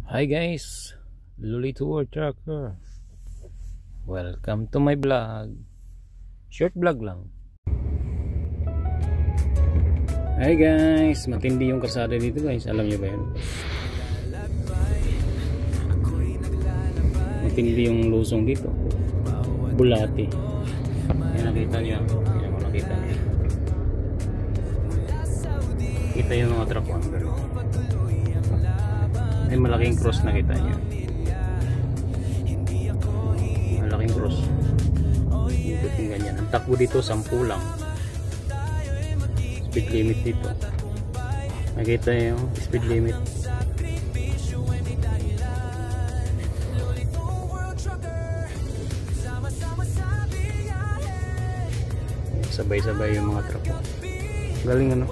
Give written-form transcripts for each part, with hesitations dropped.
Hi guys, Luli Tour Trucker. Welcome to my vlog. Short vlog lang. Hi guys, matindi yung kalsada dito guys. Alam niyo ba yun? Matindi yung lusong dito. Bulati. Yan nakita niyo. Yan mo nakita niyo. Kita yung mga truck under. Ay malaking cross na kita niya. Malaking cross. Ito yung ganyan. Ang takbo dito 10 lang. Speed limit dito. Nakita niyo yung speed limit. Sabay-sabay yung mga truck. Galing ano.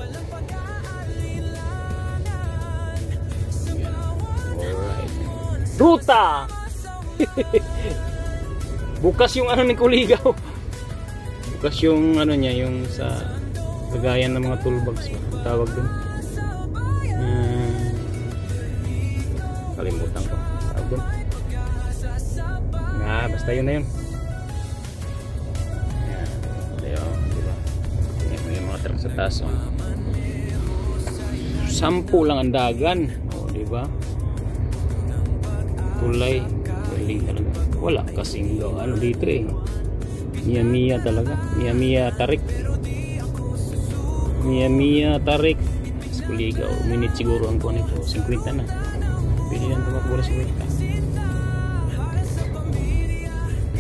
Ruta! Bukas yung ano ni Kuligaw. Bukas yung ano niya, yung sa lagayan ng mga toolbox. Ang tawag dun. Kalimutan ko. Tawag dun. Basta yun na yun. Ayan. Ayan. Diba? May mga truck sa taas. 10 lang ang dagan. O, diba? Tulay, galing talaga. Wala kasing ano dito eh. Miya talaga. Miya tarik. Miya tarik. Kuligaw, minute siguro ang kuha nito. 50 na. Pili yan tumakbo na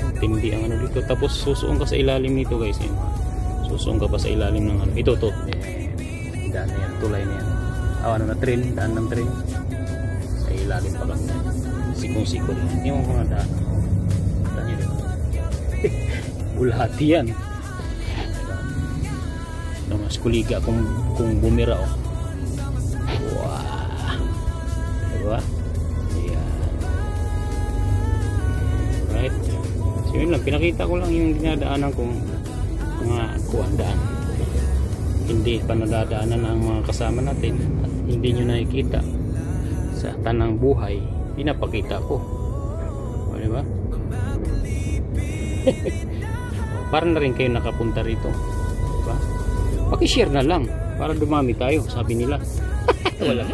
50. Tindi ang ano dito. Tapos susuong ka sa ilalim nito guys. Yun. Susuong ka pa sa ilalim ng ano. Ito to. Daan na yan. Tulay na yan. Ano na train. Daan ng train. Sa ilalim pa lang yan. Sikong-siko din. Yung mga daan. Daan yun. Bulhati yan. Mas kuliga kung bumira oh. Wow. Diba? Ayan. Right. So yun lang. Pinakita ko lang yung dinadaanan kong mga kuandaan. Hindi pa nadadaanan ang mga kasama natin. At hindi nyo nakikita sa tanang buhay. Pinapakita ko. O, diba? Para na rin kayo nakapunta rito. Diba? Pakishare na lang. Para dumami tayo. Sabi nila. Wala na.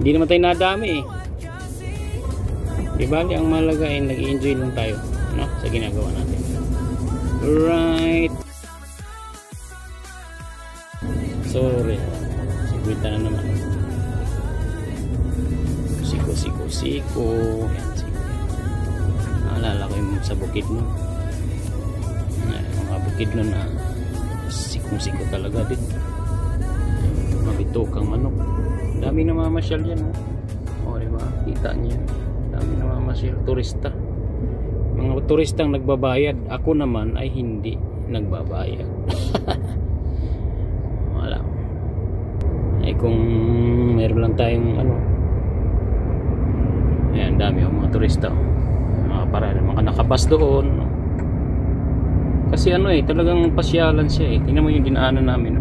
Hindi naman tayo nadami eh. Diba? Ang malaga ay nag-i-enjoy lang tayo. No? Sa ginagawa natin. Right. Sorry. Sigwita na naman. Siko. Yan, siko. Naalala ko yung sa bukid mo. Mga bukid nun na sikong-siko talaga din. Mabitukang manok. Dami namamasyal yan. O, diba? Kita niya. Dami namamasyal. Turista. Mga turistang nagbabayad. Ako naman ay hindi nagbabayad. Wala. Ay kung meron lang tayong ano. Ayan, dami yung mga turista. Para mga nakabas doon. Kasi ano eh, talagang pasyalan siya eh. Tingnan mo yung dinaanan namin.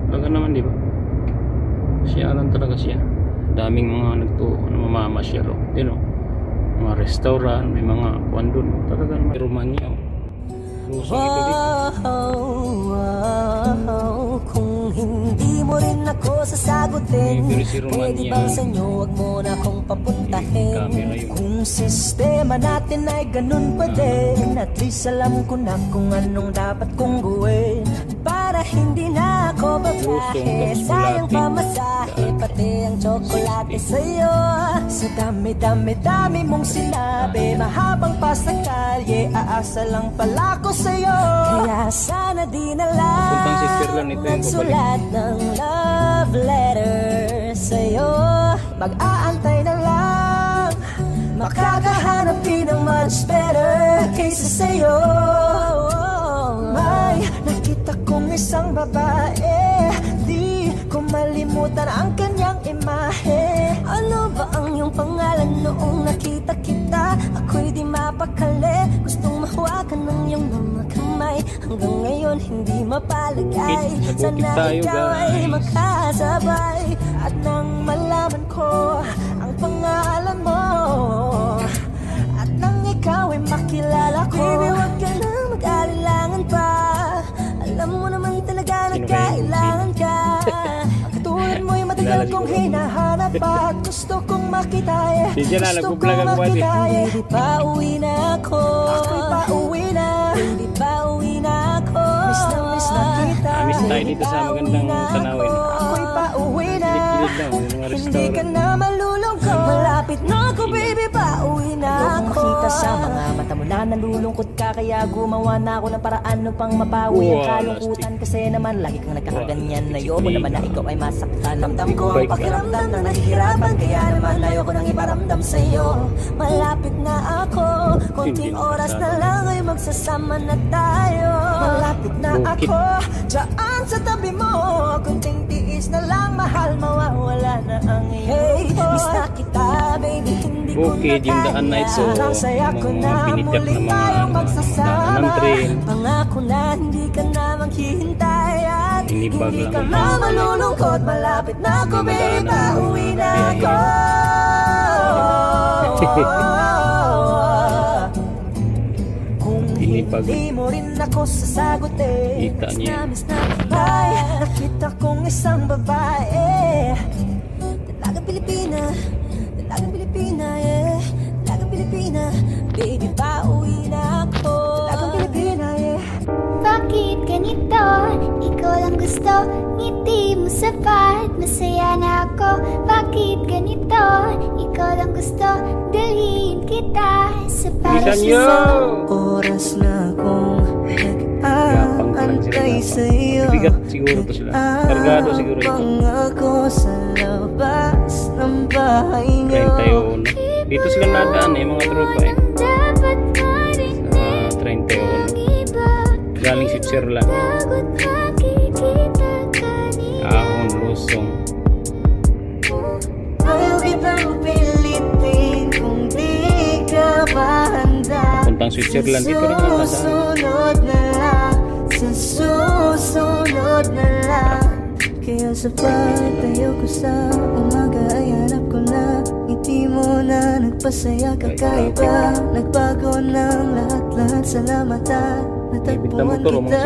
Talaga naman, di ba? Pasyalan talaga siya. Daming mga namamasyal. You know, mga restaurant, may mga kuwan doon. Talaga naman. Romania. Lusong ito dito. Kung hindi mo rin ako sasagutin, pwede bang sa inyo wag mo na akong papuntahin. Kung sistema natin ay ganun pa din, at least alam ko na kung anong dapat kong gawin. Para hindi na ako babahe, sayang pamasahe, pati ang tsokolate sa'yo. Sa dami mong sinabi, mahabang pa sa kalye, aasa lang pala ko sa'yo. Kaya sana di na lang magsulat ng love letter sa'yo. Mag-aantay na lang, makakahanap din ng much better kaysa sa'yo. May nakita kong isang babae, di ko malimutan ang kanyang imahe. Ano ba ang iyong pangalan noong nakita kita? Ako'y di mapakali, gustong mahawakan ng iyong mga kamay. Hanggang ngayon hindi mapalagay, sana ikaw ay makasabay. At nang malaman ko ang Matagal kong hinahanap at gusto kong makita eh. Gusto kong makita eh. Baby, pauwi na ako. Ako'y pauwi na. Baby, pauwi na ako. Miss na kita. Miss tayo dito sa magandang tanawin. Ako'y pauwi na. Hindi ka na malulungkot. Malapit na ako, baby, pauwi na ako. Makita sa mga mata mo na nalulungkot ka, kaya gumawa na ako ng paraan upang mapawi ang kalungkutan. Kasi naman lagi kang nagkakaganyan. Ayoko naman na ikaw ay masaktan. Ramdam ko ang pakiramdam ng nahihirapan, kaya naman ayoko nang iparamdam sa'yo. Malapit na ako, konting oras na lang ay magsasama na tayo. Malapit na ako, dyan sa tabi mo. Konting tiis na lang, mahal, mawawala na ang iyong miss na kita, baby, hindi ko na kaya. Ang saya ko na muli tayong magsasama. Pangako na hindi ka na maghihintay at hindi ka na malulungkot. Malapit na ako, baby, pauwi na ako. Kung hindi mo rin ako sasagutin, miss na kita'y nakita kong isang babae. Dalagang Pilipina, dalagang Pilipina, yeah. Dalagang Pilipina, baby, pauwi na ako. Dalagang Pilipina, yeah. Bakit ganito? Ikaw lang gusto, ngiti mo sapat, masaya na ako. Bakit ganito? Ikaw lang gusto, dalhin kita sa paraiso. Oras na kong nag-aantay sa'yo. Bigat siguro to sila. Kargado siguro ito. Ako sa labas ng bahay niyo. 31. Dito sila nadaan eh, mga tropa eh. Sa 31. Galing Switzerland. Ahon, Lusong. Ayaw kitang pilitin kung di ka ba handa. Puntang Switzerland, dito rin ang nadaan. Susunod na lang, sa susunod na lang. Kaya sapat tayo ko sa umaga ay hanap ko na. Ngiti mo na nagpasaya kakaiba. Nagbago ng lahat-lahat, salamat at natagpuan kita.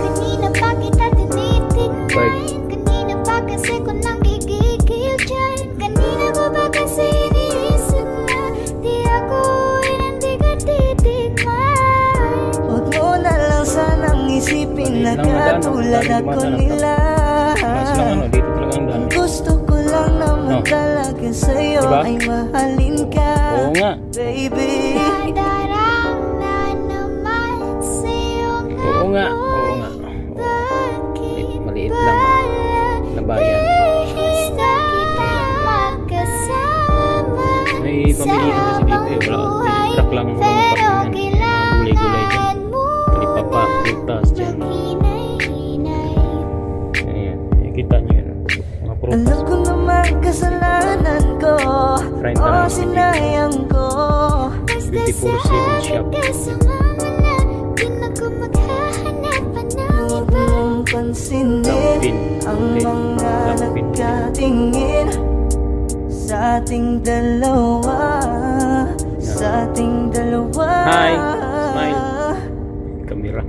Kanina pa kita tinitingnan, kanina pa kasi ko nang gigigil dyan. Kanina ko ba kasi iniisip na di ako ay hindi ka titigman. Huwag mo na lang sanang isipin na katulad ako nila. Dito talaga ang daan. Gusto ko lang naman talaga sa'yo ay mahalin ka. Oo nga. Baby, Darang na naman sa'yo nga. Oo nga. Oo nga. Maliit lang na bayan. Basta kita magkasama. May pamilya kasi dito eh. Wala. Truck lang. Pero Gulay-gulay dyan. kailangan mo Palipapa, prutas dyan. maghinay-hinay. Ayan. Kita nyo yun. Mga prutas. alam ko naman kasalanan ko. Friend na lang. Sinayang ko. Basta 24/7 sa shop. akin ka sumama na, di na ko maghahanapan ng iba. Huwag pansinin Lampin. ang mga Lampin. nagkatingin sa ating dalawa. Sa ating dalawa. Hi. Smile. Kamera.